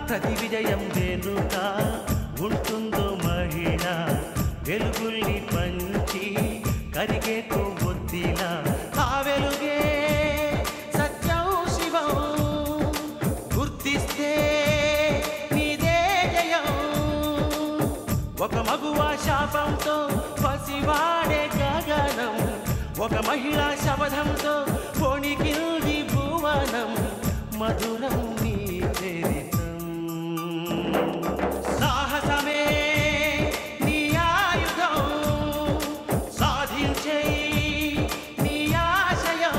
ప్రతి విజయం వెనుక ఉంటుందో మహిళ వెలుగుల్ని పంచి కరిగే కొవ్వొత్తిలా ఆ వెలుగే సత్యం శివం గుర్తిస్తే నీదే జయం ఒక మగువ శాపంతో పసివాడే గగనం ఒక మహిళా శపథంతో పొణికిల్ది భువనం మధురం నీ చరితం సాహసమే నీ ఆయుధం సాధించే నీ ఆశయం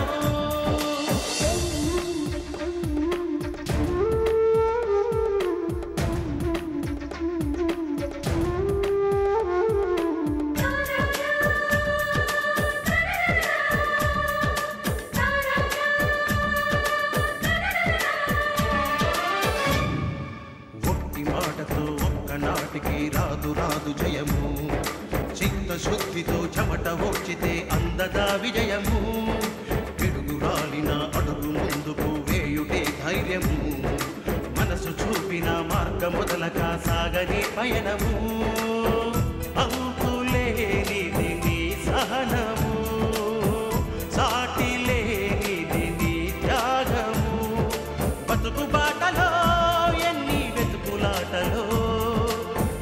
నాటికి రాదు రాదు జయము చిత్తశుద్ధితో చెమట ఓర్చితే అందదా విజయము పిడుగు రాలిన అడుగు ముందుకు వేయుటే ధైర్యము మనసు చూపిన మార్గం మొదలక సాగని పయనము అంతులేనిది నీ సహనము సాటి లేనిది నీ త్యాగము బతుకు బాటలో ఎన్ని వెతుకులాటలో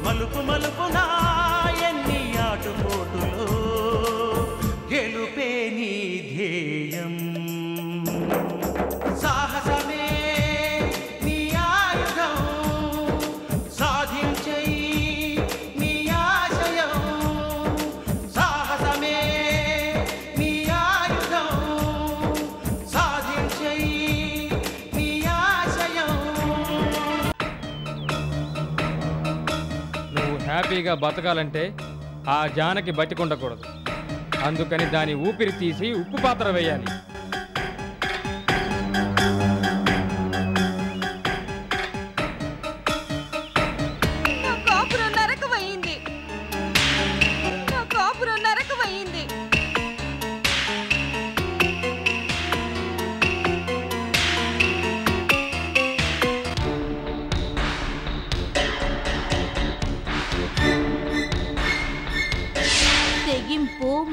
మలుపు మలుపునా ఎన్ని ఆటుపోటులో గెలుపే నీ ధ్యేయం సాహసమే నీ ఆయుధం సాధించే నీ ఆశయం సాహసమే నీ ఆయుధం సాధించే నీ ఆశయం హ్యాపీగా బతకాలంటే ఆ జానకి బతికుండకూడదు అందుకని దాని ఊపిరి తీసి ఉప్పు పాత్ర వేయాలి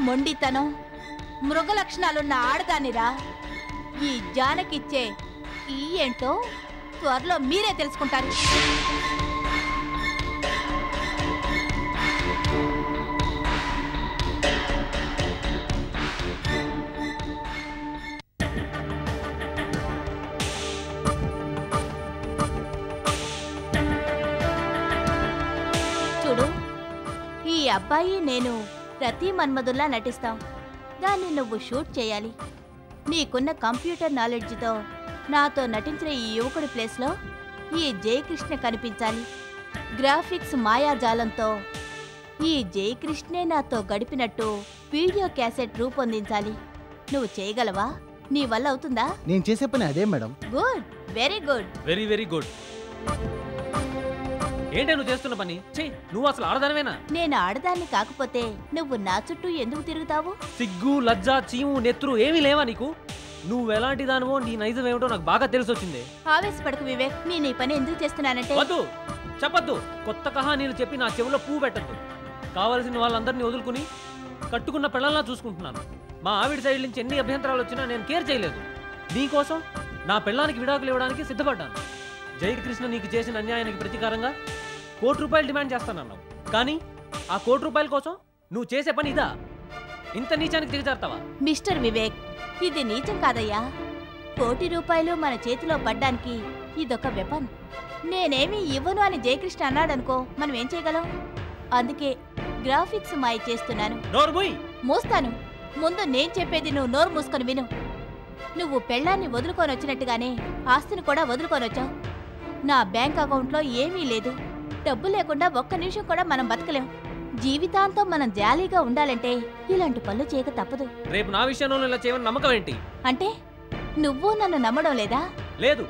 మొండితనం మృగ లక్షణాలున్న ఆడదానిరా ఈ జానకిచ్చే ఈ ఏంటో త్వరలో మీరే తెలుసుకుంటారు చూడు ఈ అబ్బాయి నేను ప్రతి మన్మధుల్లా నటిస్తాం దాన్ని నువ్వు షూట్ చేయాలి నీకున్న కంప్యూటర్ నాలెడ్జ్తో నాతో నటించిన ఈ యువకుడి ప్లేస్లో ఈ జయకృష్ణ కనిపించాలి గ్రాఫిక్స్ మాయాజాలంతో ఈ జయకృష్ణే నాతో గడిపినట్టు వీడియో క్యాసెట్ రూపొందించాలి నువ్వు చేయగలవా నీ వల్ల అవుతుందా నేను చేసే పని అదే madam good very good very very good ఏంటే నువ్వు చేస్తున్న పని నువ్వు అసలు ఆడదానివేనా నేను ఆడదాన్ని కాకపోతే నువ్వు నా చుట్టూ ఎందుకు తిరుగుతావు సిగ్గు లజ్జ చీము నెత్తురు ఏమీ లేవా నీకు నువ్వు ఎలాంటి దానివో నీ నైజం ఏమిటో నాకు బాగా తెలిసొచ్చింది ఆవేశపడకు వివేక్ నేను ఈ పని ఎందుకు చేస్తున్నానంటే వద్దు చెప్పద్దు కొత్త కహానీలు చెప్పి నా చెవులో పువ్వు పెట్టద్దు కావలసిన వాళ్ళందరినీ వదులుకుని కట్టుకున్న పిల్లల్లా చూసుకుంటున్నాను మా ఆవిడ సైడ్ నుంచి ఎన్ని అభ్యంతరాలు వచ్చినా నేను కేర్ చేయలేదు నీకోసం నా పిల్లానికి విడాకులు ఇవ్వడానికి సిద్ధపడ్డాను జయకృష్ణ నీకు చేసిన అన్యాయానికి ప్రతీకారంగా ₹1 కోటి డిమాండ్ చేస్తానన్నావు కానీ ఆ ₹1 కోటి కోసం నువ్వు చేసే పని ఇదా ఇంత నీచానికి దిగజారుతావా మిస్టర్ వివేక్ ఇది నీచం కాదయ్యా ₹1 కోటి మన చేతిలో పడ్డానికి ఇదొక వెపన్ నేనేమీ ఇవ్వను అని జయకృష్ణ అన్నాడనుకో మనం ఏం చేయగలం అందుకే గ్రాఫిక్స్ మాయ చేస్తున్నాను మూస్తాను ముందు నేను చెప్పేది నువ్వు నోరు మూసుకొని విను నువ్వు పెళ్ళాన్ని వదులుకొని వచ్చినట్టుగానే ఆస్తిని కూడా వదులుకొని వచ్చావు నా బ్యాంక్ అకౌంట్లో ఏమీ లేదు డబ్బు లేకుండా ఒక్క నిమిషం కూడా మనం బతకలేం జీవితాంతం మనం జాలీగా ఉండాలంటే ఇలాంటి పనులు చేయక తప్పదు రేపు నా విషయంలో ఇలా చేయమని నమ్మకం ఏంటి అంటే నువ్వు నన్ను నమ్మడం లేదా లేదు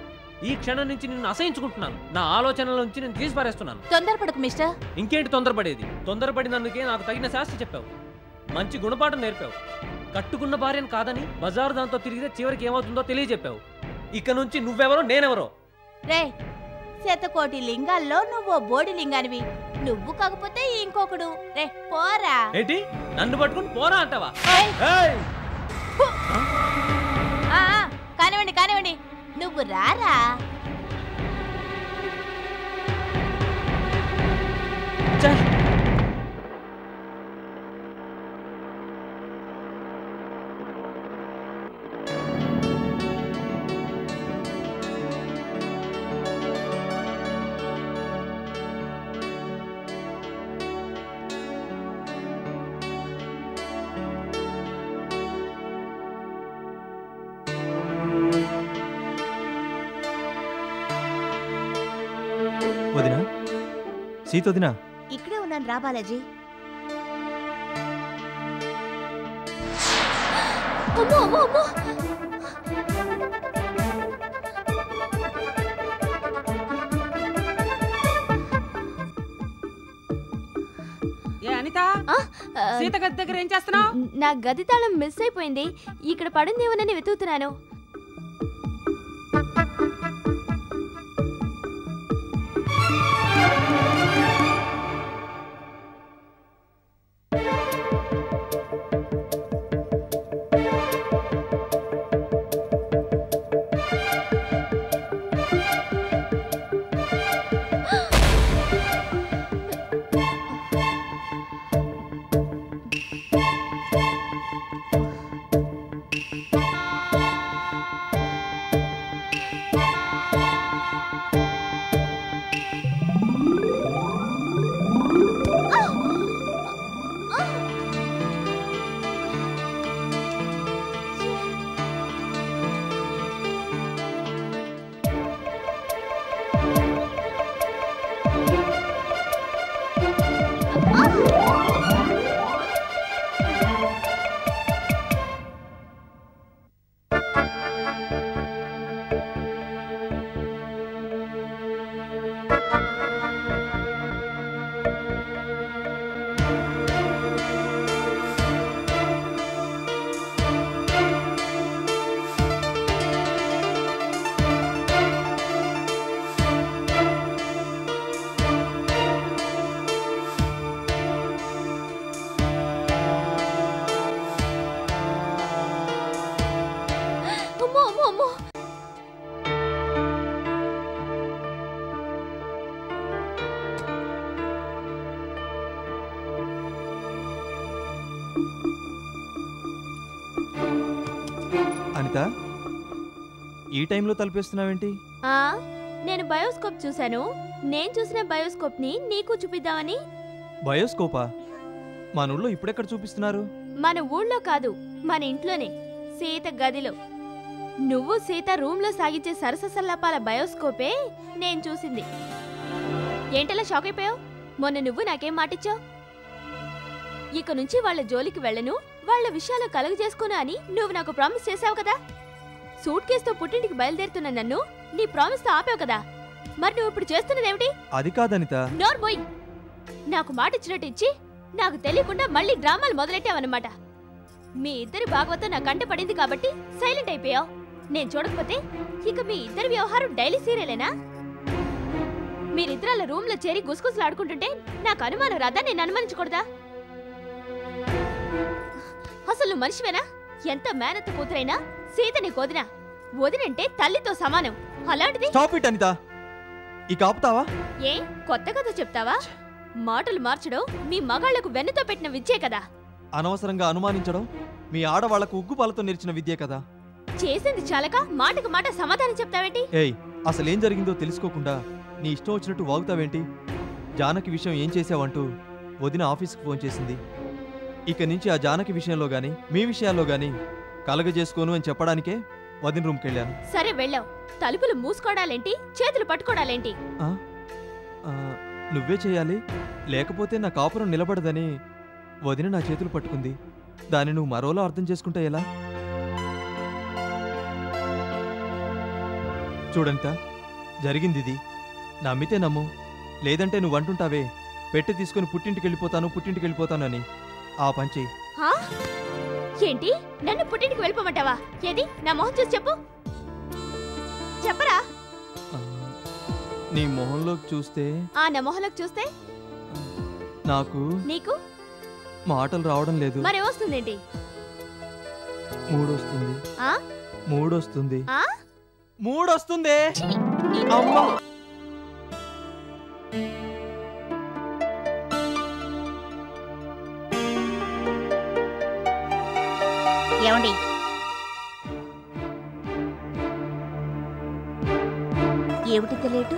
ఈ క్షణం నుంచి నిన్ను అసహించుకుంటున్నాను నా ఆలోచనల నుంచి నేను తీసి పారేస్తున్నాను తొందరపడకు మిస్టర్ ఇంకేంటి తొందరపడేది తొందరపడినందుకే నాకు తగిన శాస్తి చెప్పావు మంచి గుణపాఠం నేర్పావు కట్టుకున్న భార్యను కాదని బజారు దాంతో తిరిగితే చివరికి ఏమవుతుందో తెలియజెప్పావు ఇక నుంచి నువ్వెవరో నేనెవరో రే శతకోటి లింగాల్లో నువ్వు బోడి లింగానివి. నువ్వు కాకపోతే ఇంకొకడు. రే పోరా. ఏంటి నన్ను పట్టుకుని పోరా అంటావా? ఏయ్. ఏయ్! ఆ, కానివ్వండి కానివ్వండి, నువ్వు రారా. ఛే! వదినా, సీత వదినా. ఇక్కడే ఉన్నాను రా బాలాజీ. అమ్మో అమ్మో అమ్మో. ఏ అనిత, సీత గది దగ్గర ఏం చేస్తున్నావు? నా గది తాళం మిస్ అయిపోయింది. ఇక్కడ పడుందేమోనని వెతుకుతున్నాను. అనిత, ఈ టైంలో తలుపేస్తున్నావేంటి? నేను బయోస్కోప్ చూశాను. నేను చూసిన బయోస్కోప్ ని నీకు చూపిద్దామని. బయోస్కోపా? మన ఊళ్ళో ఇప్పుడెక్కడ చూపిస్తున్నారు? మన ఊళ్ళో కాదు, మన ఇంట్లోనే, సీత గదిలో. నువ్వు సీత రూమ్ లో సాగించే సరససల్లాపాల బయోస్కోపే నేను చూసింది. ఏంటలా షాక్ అయిపోయావు? మొన్న నువ్వు నాకేం మాటిచ్చావు? ఇక నుంచి వాళ్ళ జోలికి వెళ్ళను, వాళ్ళ విషయాలు కలుగు చేసుకోను అని నువ్వు నాకు ప్రామిస్ చేసావు కదా. సూట్ కేసుతో పుట్టింటికి బయలుదేరుతున్న నన్ను నీ ప్రామిస్ తో ఆపావు కదా. మరి నువ్వు ఇప్పుడు చేస్తున్నదేమిటి? అది కాదనిత. నోర్బోయ్, నాకు మాట ఇచ్చినట్టు ఇచ్చి నాకు తెలియకుండా మళ్ళీ డ్రామాలు మొదలెట్టావన్నమాట. మీ ఇద్దరి భాగవతం నా కంట పడింది కాబట్టి సైలెంట్ అయిపోయావు. నేను చూడకపోతే ఇక మీ ఇద్దరి వ్యవహారం డైలీ సీరియలేనా? మీరిద్దరాల రూమ్ లో చేరి గుసగుసలాడుకుంటుంటే నాకు అనుమానం రాదా? నేను అనుమానించకూడదా? అసలు నువ్వు మనిషివేనా? ఎంత మేనత్త కూతురైనా సీతని వదినా. వదినంటే తల్లితో సమానం. అలాంటిది స్టాప్ ఇట్ అనిత. ఇక ఆపుతావా? ఏ కొత్త కథ చెప్తావా? మాటలు మార్చడం మీ మగాళ్లకు వెన్నుతో పెట్టిన విద్యే కదా. అనవసరంగా అనుమానించడం మీ ఆడవాళ్లకు ఉగ్గుపాలతో నేర్చిన విద్యే కదా. చేసింది చాలక మాటకు మాట సమాధానం చెప్తావేంటి? ఏయ్, అసలేం జరిగిందో తెలుసుకోకుండా నీ ఇష్టం వచ్చినట్టు వాగుతావేంటి? జానకి విషయం ఏం చేసావంటూ వదిన ఆఫీస్కి ఫోన్ చేసింది. ఇక నుంచి ఆ జానకి విషయంలో గాని మీ విషయాల్లో గాని కలగజేసుకోను అని చెప్పడానికే వదిన రూమ్కి వెళ్ళాను. సరే వెళ్ళావు, తలుపులు మూసుకోవడాలేంటి, చేతులు పట్టుకోవడాలేంటి? నువ్వే చేయాలి, లేకపోతే నా కాపురం నిలబడదని వదిన నా చేతులు పట్టుకుంది. దాన్ని నువ్వు మరోలా అర్థం చేసుకుంటా ఎలా? చూడంతా, జరిగింది ఇది. నమ్మితే నమ్ము, లేదంటే నువ్వు అంటుంటావే పెట్టి తీసుకుని పుట్టింటికి వెళ్ళిపోతానని. ఆ పంచి ఏంటి? నన్ను పుట్టింటికి వెళ్ళిపోమంటావా? ఏది నా మొహం చూసి చెప్పు. చెప్పరా? నీ మొహంలోకి చూస్తే ఆ నా మొహంలోకి చూస్తే నాకు నీకు మాటలు రావడం లేదు. మరి వస్తుందేంటి? మూడొస్తుంది. ఆ మూడొస్తుంది. ఆ మూడొస్తుంది. అమ్మా ఏమండి ఏమిటి తెలియటు?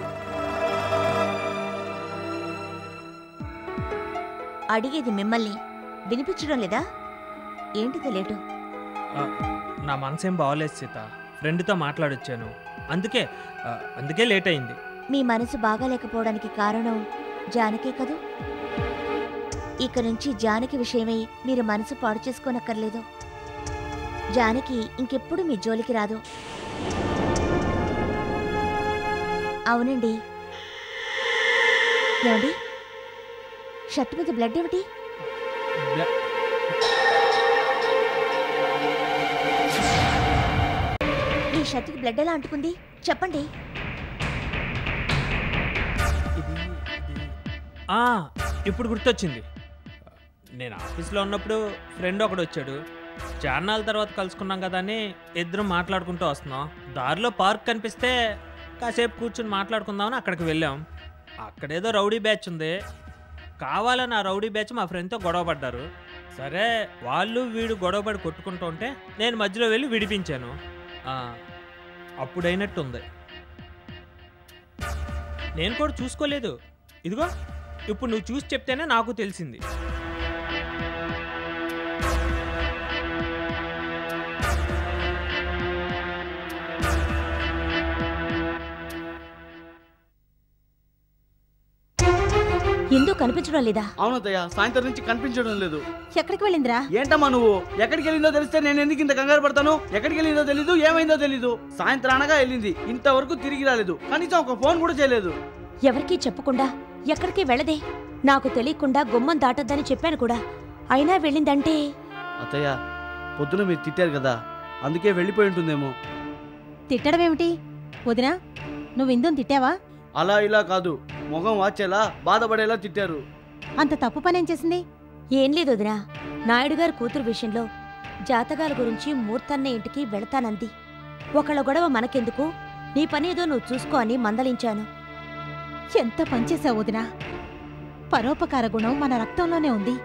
అడిగేది మిమ్మల్ని, వినిపించడం లేదా? ఏంటి తెలియటు? నా మనసేం బాగోలేదు సీత. ఫ్రెండ్తో మాట్లాడొచ్చాను, అందుకే లేట్ అయింది. మీ మనసు బాగాలేకపోవడానికి కారణం జానకే కదూ? ఇక నుంచి జానకి విషయమై మీరు మనసు పాడు చేసుకోనక్కర్లేదు. జానకి ఇంకెప్పుడు మీ జోలికి రాదు. అవునండి. ఏమండి, షర్ట్ మీద బ్లడ్ ఏమిటి? ఈ షర్ట్కి బ్లడ్ ఎలా అంటుకుంది చెప్పండి. ఇప్పుడు గుర్తొచ్చింది. నేను ఆఫీస్లో ఉన్నప్పుడు ఫ్రెండ్ ఒకడు వచ్చాడు. చాన్నాళ్ళ తర్వాత కలుసుకున్నాం కదా అని ఇద్దరం మాట్లాడుకుంటూ వస్తున్నాం. దారిలో పార్క్ కనిపిస్తే కాసేపు కూర్చుని మాట్లాడుకుందామని అక్కడికి వెళ్ళాం. అక్కడేదో రౌడీ బ్యాచ్ ఉంది. కావాలని ఆ రౌడీ బ్యాచ్ మా ఫ్రెండ్తో గొడవ పడ్డారు. సరే వాళ్ళు వీడు గొడవపడి కొట్టుకుంటూ ఉంటే నేను మధ్యలో వెళ్ళి విడిపించాను. అప్పుడైనట్టుంది. నేను కూడా చూసుకోలేదు. ఇదిగో ఇప్పుడు నువ్వు చూసి చెప్తేనే నాకు తెలిసింది. ఎందుకు కనిపించడం లేదా? అవునతయ్య, సాయంత్రం నుంచి కనిపించడం లేదు. ఎక్కడికి వెళ్ళిందిరా? ఏంటమ్మా నువ్వు? ఎక్కడికి వెళ్ళిందో తెలిస్తే నేను ఎందుకు ఇంత కంగారు పడతాను? ఎక్కడికి వెళ్ళిందో తెలీదు, ఏమైందో తెలీదు. సాయంత్రం అనగా వెళ్ళింది, ఇంతవరకు తిరిగి రాలేదు. కనీసం ఒక ఫోన్ కూడా చేయలేదు. ఎవరికీ చెప్పకుండా ఎక్కడికి వెళ్ళదే. నాకు తెలియకుండా గుమ్మం దాటొద్దని చెప్పాను కూడా, అయినా వెళ్ళిందంటే. అత్తయ్య, పొద్దున మీరు తిట్టారు కదా, అందుకే వెళ్ళిపోయి ఉంటుందేమో. తిట్టడం ఏమిటి వదినా? నువ్వు ఇందుని తిట్టావా? అలా ఇలా కాదు, మొహం వాచేలా బాధపడేలా తిట్టారు. అంత తప్పు పనేం చేసింది? ఏం లేదు వదినా, నాయుడు గారి కూతురు విషయంలో జాతకాల గురించి మూర్తన్న ఇంటికి వెళతానంది. ఒకళ్ళ గొడవ మనకెందుకు, నీ పనేదో నువ్వు చూసుకో అని మందలించాను. ఎంత పనిచేసావు వదినా. పరోపకార గుణం మన రక్తంలోనే ఉంది.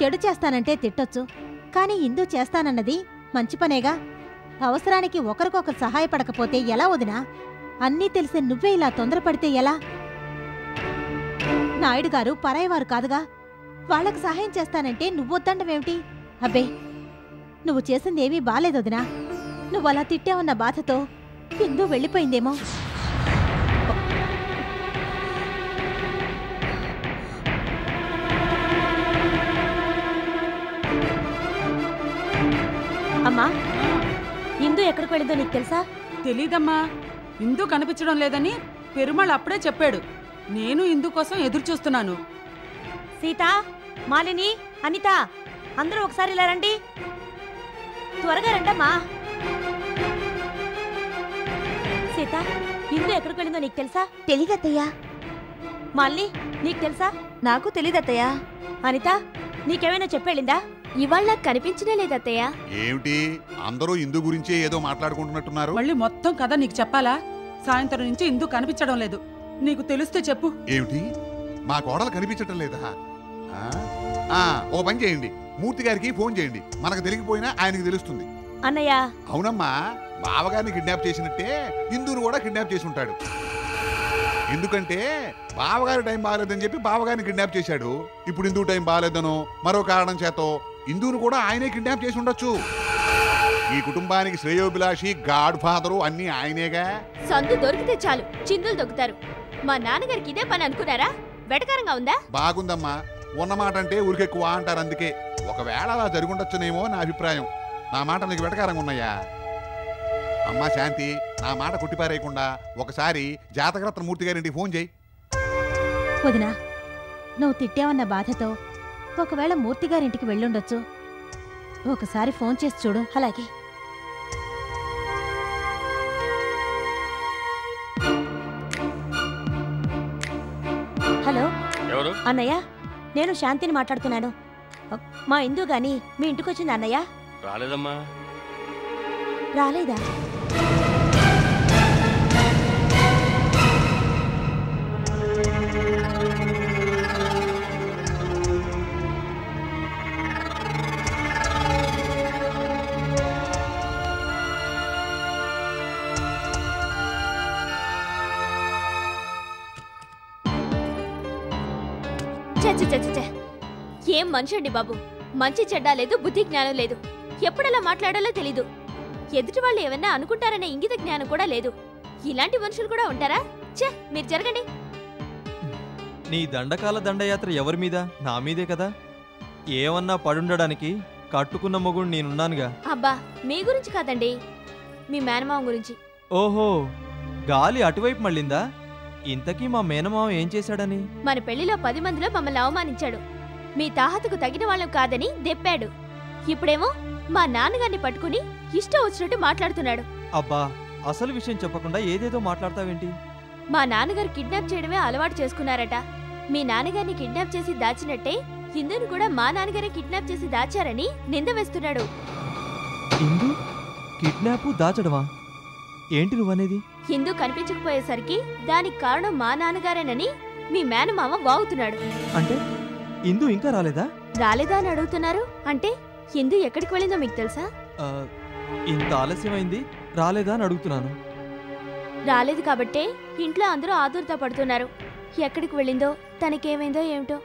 చెడు చేస్తానంటే తిట్టొచ్చు, కానీ ఇందు చేస్తానన్నది మంచి పనేగా. అవసరానికి ఒకరికొకరు సహాయపడకపోతే ఎలా వదినా? అన్నీ తెలిసే నువ్వే ఇలా తొందరపడితే ఎలా? నాయుడు గారు పరాయివారు కాదుగా, వాళ్లకు సహాయం చేస్తానంటే నువ్వొద్దండవేమిటి? అబ్బే, నువ్వు చేసిందేమీ బాలేదొదినా. నువ్వలా తిట్టావన్న బాధతో ఇందు వెళ్ళిపోయిందేమో. అమ్మా, ఇందు ఎక్కడికి వెళ్ళిందో నీకు తెలుసా? తెలీదమ్మా. ఇందు కనిపించడం లేదని పెరుమాళ్ అప్పుడే చెప్పాడు. నేను ఇందు కోసం ఎదురు చూస్తున్నాను. సీత, మాలిని, అనిత, అందరూ ఒకసారి ఇలా రండి. త్వరగా రండమ్మా. సీత, ఇందు ఎక్కడికి వెళ్ళిందో నీకు తెలుసా? తెలీదత్తయ్యా. మాలిని, నీకు తెలుసా? నాకు తెలీదత్తయ్యా. అనిత, నీకేమైనా చెప్పెళ్ళిందా? ఇవాళ నాకు కనిపించనే లేదత్తయ్య. ఏమిటి అందరూ ఇందు గురించే ఏదో మాట్లాడుకుంటున్నట్టున్నారు? మళ్ళీ మొత్తం కథ నీకు చెప్పాలా? సాయంత్రం నుంచి ఇందు కనిపించడం లేదు. నీకు తెలిస్తే చెప్పు. ఏమిటి, మా కోడలు కనిపించటం లేదా? ఓ పని చేయండి, మూర్తి గారికి ఫోన్ చేయండి. మనకు తెలియకపోయినా ఆయనకి తెలుస్తుంది. అన్నయ్య. అవునమ్మా, బావగారిని కిడ్నాప్ చేసినట్టే ఇందును కూడా కిడ్నాప్ చేసి ఉంటాడు. ఎందుకంటే బావగారి టైం బాగాలేదని చెప్పి బావగారిని కిడ్నాప్ చేశాడు. ఇప్పుడు ఇందు టైం బాగాలేదనో మరో కారణం చేతో ఇందును కూడా ఆయనే కిడ్నాప్ చేసి ఉండొచ్చు. ఈ కుటుంబానికి శ్రేయోభిలాషి, గాడ్ ఫాదరు అన్ని ఆయనేగా. సందు దొరికితే చాలు చిందులు దొక్కుతారు. మా నాన్నగారికి ఇదే పని అనుకున్నారా? వెటకారంగా ఉందా? బాగుందమ్మా, ఉన్నమాట అంటే ఊరికెక్కువ అంటారు. అందుకే ఒకవేళ అలా జరుగుండొచ్చునేమో నా అభిప్రాయం. నా మాట నీకు వెటకారంగా ఉన్నాయా? అమ్మా శాంతి, నా మాట కొట్టిపారేయకుండా ఒకసారి జాతకరత్న మూర్తి గారింటికి ఫోన్ చేయి. వదినా, నువ్వు తిట్టావన్న బాధతో ఒకవేళ మూర్తిగారింటికి వెళ్ళుండొచ్చు. ఒకసారి ఫోన్ చేసి చూడు. అలాగే. హలో ఎవరు? అన్నయ్య, నేను శాంతిని మాట్లాడుతున్నాను. మా ఇందు గాని మీ ఇంటికి వచ్చింది అన్నయ్య? రాలేదమ్మా. రాలేదా? ఏం మనిషి అండి బాబు. మంచి చెడ్డ లేదు, బుద్ధి జ్ఞానం లేదు. ఎప్పుడలా మాట్లాడాలో తెలీదు. ఎదుటి వాళ్ళు ఏమన్నా అనుకుంటారనే ఇంగిత జ్ఞానం కూడా లేదు. ఇలాంటి మనుషులు కూడా ఉంటారా? ఛే, మీరు జరగండి. నీ దండకాల దండయాత్ర ఎవరి మీద? నా మీదే కదా. ఏమన్నా పడుండడానికి కట్టుకున్న మొగుడు నేనున్నానుగా. అబ్బా, మీ గురించి కాదండి, మీ మేనమావ గురించి. ఓహో, గాలి అటువైపు మళ్ళిందా? ఇంతకీ మా మేనమావ ఏం చేశాడని? మన పెళ్లిలో 10 మందిలో మమ్మల్ని అవమానించాడు. మీ తాహతకు తగిన వాళ్ళం కాదని దెప్పాడు. ఇప్పుడేమో మా నాన్నగారిని పట్టుకుని ఇష్టం వచ్చినట్టు మాట్లాడుతున్నాడు. అబ్బా, అసలు విషయం చెప్పకుండా ఏదేదో మాట్లాడతావేంటి? మా నాన్నగారు కిడ్నాప్ చేయడమే అలవాటు చేసుకున్నారట. మీ నాన్నగారిని కిడ్నాప్ చేసి దాచినట్టే ఇందును కూడా మా నాన్నగారే కిడ్నాప్ చేసి దాచారని నింద వేస్తున్నాడు. ఇందు కిడ్నాప్ దాచడమా? ఏంటి నువ్వనేది? హిందూ కనిపించకపోయేసరికి దానికి కారణం మా నాన్నగారేనని మీ మేనమామ వాగుతున్నాడు. అంటే ఇందు ఇంకా రాలేదా? రాలేదా అని అడుగుతున్నారు. అంటే హిందూ ఎక్కడికి వెళ్ళిందో మీకు తెలుసా? ఇంత ఆలస్యమైంది, రాలేదా అని అడుగుతున్నాను. రాలేదు కాబట్టే ఇంట్లో అందరూ ఆదుర్తా పడుతున్నారు. ఎక్కడికి వెళ్ళిందో, తనకేమైందో ఏమిటో.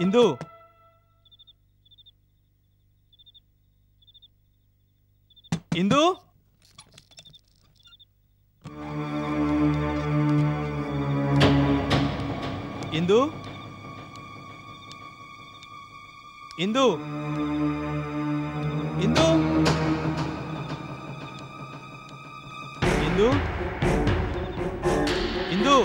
ఇందు, ఇందు, ఇందు, ఇందు, ఇందు, ఇందు, ఇందు.